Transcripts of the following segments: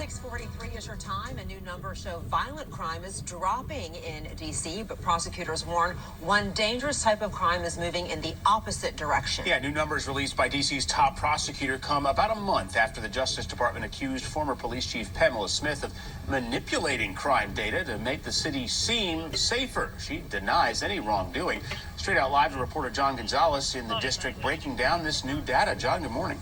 6:43 is your time, and new numbers show violent crime is dropping in D.C., but prosecutors warn one dangerous type of crime is moving in the opposite direction. Yeah, new numbers released by D.C.'s top prosecutor come about a month after the Justice Department accused former police chief Pamela Smith of manipulating crime data to make the city seem safer. She denies any wrongdoing. Straight Out Live, reporter John Gonzalez in the district breaking down this new data. John, good morning.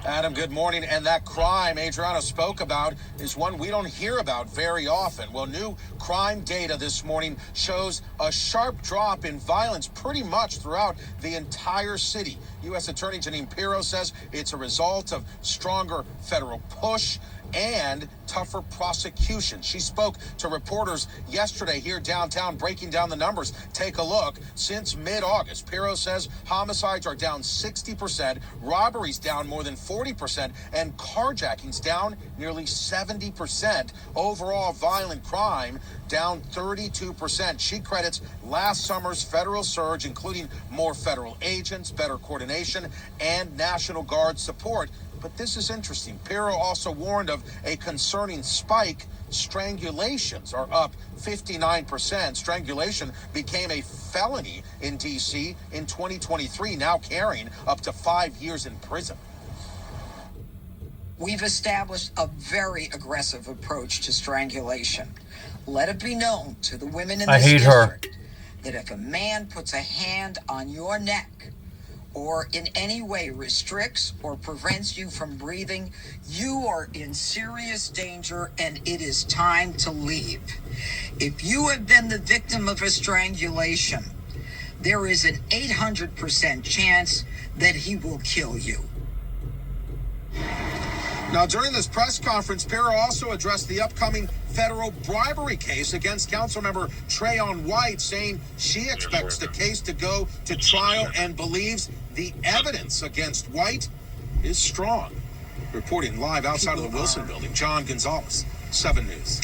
Adam, good morning. And that crime Adriano spoke about is one we don't hear about very often. Well, new crime data this morning shows a sharp drop in violence pretty much throughout the entire city. U.S. Attorney Janine Pirro says it's a result of stronger federal push and tougher prosecution. She spoke to reporters yesterday here downtown, breaking down the numbers. Take a look. Since mid-August, Pirro says homicides are down 60%, robberies down more than 40%, and carjackings down nearly 70%. Overall violent crime down 32%. She credits last summer's federal surge, including more federal agents, better coordination, and National Guard support. But this is interesting. Pirro also warned of a concerning spike. Strangulations are up 59%. Strangulation became a felony in D.C. in 2023, now carrying up to 5 years in prison. We've established a very aggressive approach to strangulation. Let it be known to the women in this district that if a man puts a hand on your neck or in any way restricts or prevents you from breathing, you are in serious danger and it is time to leave. If you have been the victim of a strangulation, there is an 800% chance that he will kill you. Now, during this press conference, Pirro also addressed the upcoming federal bribery case against Councilmember Trayon White, saying she expects the case to go to trial and believes the evidence against White is strong. Reporting live outside of the Wilson Building, John Gonzalez, 7 News.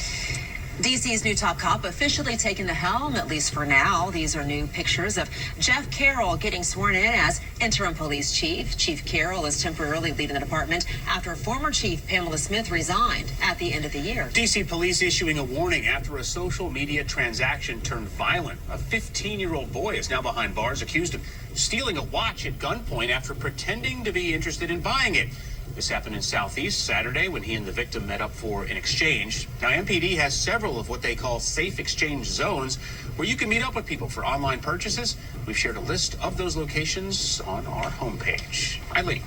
D.C.'s new top cop officially taking the helm, at least for now. These are new pictures of Jeff Carroll getting sworn in as interim police chief. Chief Carroll is temporarily leaving the department after former chief Pamela Smith resigned at the end of the year. D.C. police issuing a warning after a social media transaction turned violent. A 15-year-old boy is now behind bars accused of stealing a watch at gunpoint after pretending to be interested in buying it. This happened in Southeast Saturday when he and the victim met up for an exchange. Now, MPD has several of what they call safe exchange zones where you can meet up with people for online purchases. We've shared a list of those locations on our homepage. Eileen.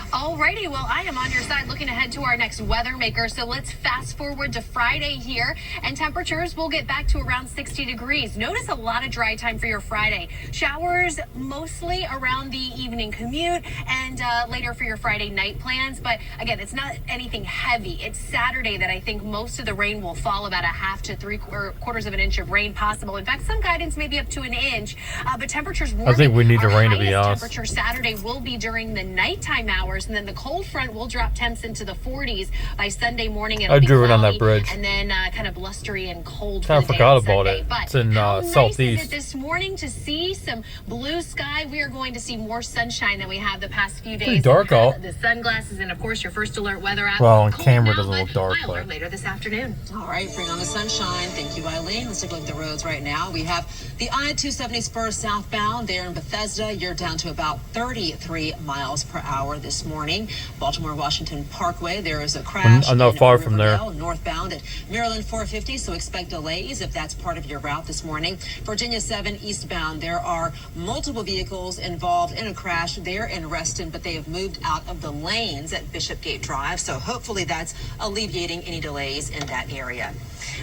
Alrighty, well, I am on your side looking ahead to our next weather maker. So let's fast forward to Friday here, and temperatures will get back to around 60 degrees. Notice a lot of dry time for your Friday. Showers mostly around the evening commute and later for your Friday night plans. But again, it's not anything heavy. It's Saturday that I think most of the rain will fall, about a half to 3/4 of an inch of rain possible. In fact, some guidance may be up to an inch, but temperatures warming. I think we need the rain, to be honest. Temperature Saturday will be during the nighttime hours, and then the cold front will drop temps into the 40s by Sunday morning. I drew it on that bridge. And then kind of blustery and cold. Kind of forgot about it. But it's in Southeast. Southeast. Nice is it this morning to see some blue sky? We are going to see more sunshine than we have the past few days. Pretty dark out. The sunglasses and, of course, your first alert weather app. Well, on Cold camera now, doesn't look dark, but alert later this afternoon. All right, bring on the sunshine. Thank you, Eileen. Let's take a look at the roads right now. We have the I-270 Spur southbound there in Bethesda. You're down to about 33 miles per hour this morning. Baltimore-Washington Parkway, there is a crash. I'm not far from there. Northbound at Maryland 450, so expect delays if that's part of your route this morning. Virginia 7 eastbound, there are multiple vehicles involved in a crash there in Reston, but they have moved out of the lanes at Bishopgate Drive, so hopefully that's alleviating any delays in that area.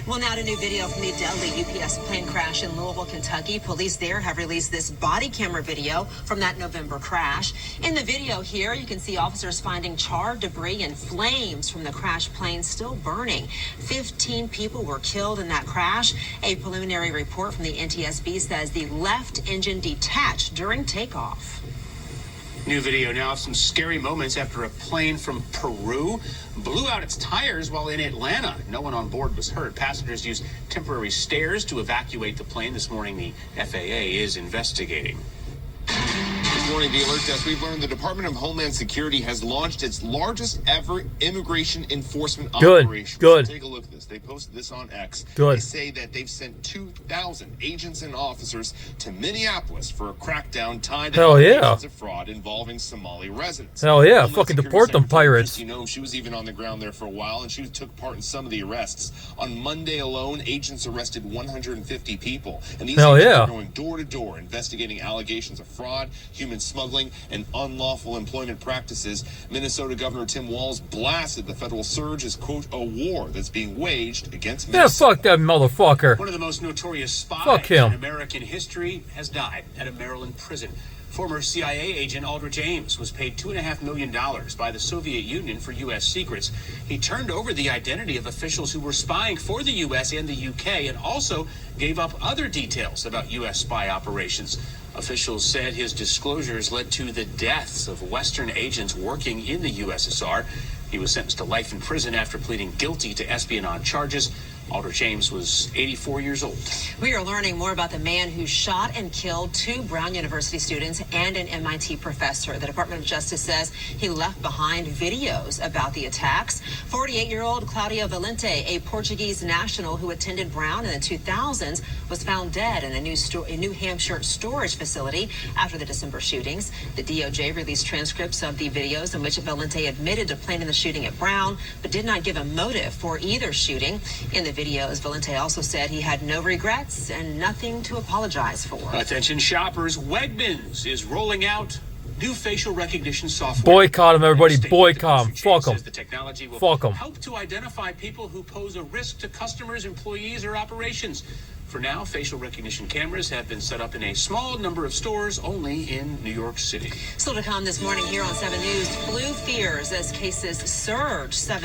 Well, now to new video from the deadly UPS plane crash in Louisville, Kentucky. Police there have released this body camera video from that November crash. In the video here, you can see officers finding charred debris and flames from the crash plane still burning. 15 people were killed in that crash. A preliminary report from the NTSB says the left engine detached during takeoff. New video now of some scary moments after a plane from Peru blew out its tires while in Atlanta. No one on board was hurt. Passengers used temporary stairs to evacuate the plane. This morning, the FAA is investigating. Good morning. The Alert Desk. We've learned the Department of Homeland Security has launched its largest ever immigration enforcement operation. Good. So take a look at this. They posted this on X. Good. They say that they've sent 2,000 agents and officers to Minneapolis for a crackdown tied to allegations of fraud involving Somali residents. Hell yeah. Homeland Fucking Security deport them Secretary pirates. Kristi Noem, she was even on the ground there for a while, and she took part in some of the arrests. On Monday alone, agents arrested 150 people. And these agents are going door to door, investigating allegations of fraud, human smuggling, and unlawful employment practices. Minnesota Governor Tim Walz blasted the federal surge as, quote, a war that's being waged against Minnesota. Yeah, fuck that motherfucker. One of the most notorious spies in American history has died at a Maryland prison. Former CIA agent Aldrich Ames was paid $2.5 million by the Soviet Union for U.S. secrets. He turned over the identity of officials who were spying for the U.S. and the U.K. and also gave up other details about U.S. spy operations. Officials said his disclosures led to the deaths of Western agents working in the USSR. He was sentenced to life in prison after pleading guilty to espionage charges. Aldrich Ames was 84 years old. We are learning more about the man who shot and killed 2 Brown University students and an MIT professor. The Department of Justice says he left behind videos about the attacks. 48-year-old Claudio Valente, a Portuguese national who attended Brown in the 2000s, was found dead in a New Hampshire storage facility after the December shootings. The DOJ released transcripts of the videos in which Valente admitted to planning the shooting at Brown, but did not give a motive for either shooting. In the videos, Valente also said he had no regrets and nothing to apologize for. Attention shoppers, Wegmans is rolling out new facial recognition software. Boycott them, everybody. Boycott them. Fuck them. The technology will Fuck them. help to identify people who pose a risk to customers, employees, or operations. For now, facial recognition cameras have been set up in a small number of stores only in New York City. Still to come this morning here on 7 News, flu fears as cases surge. 7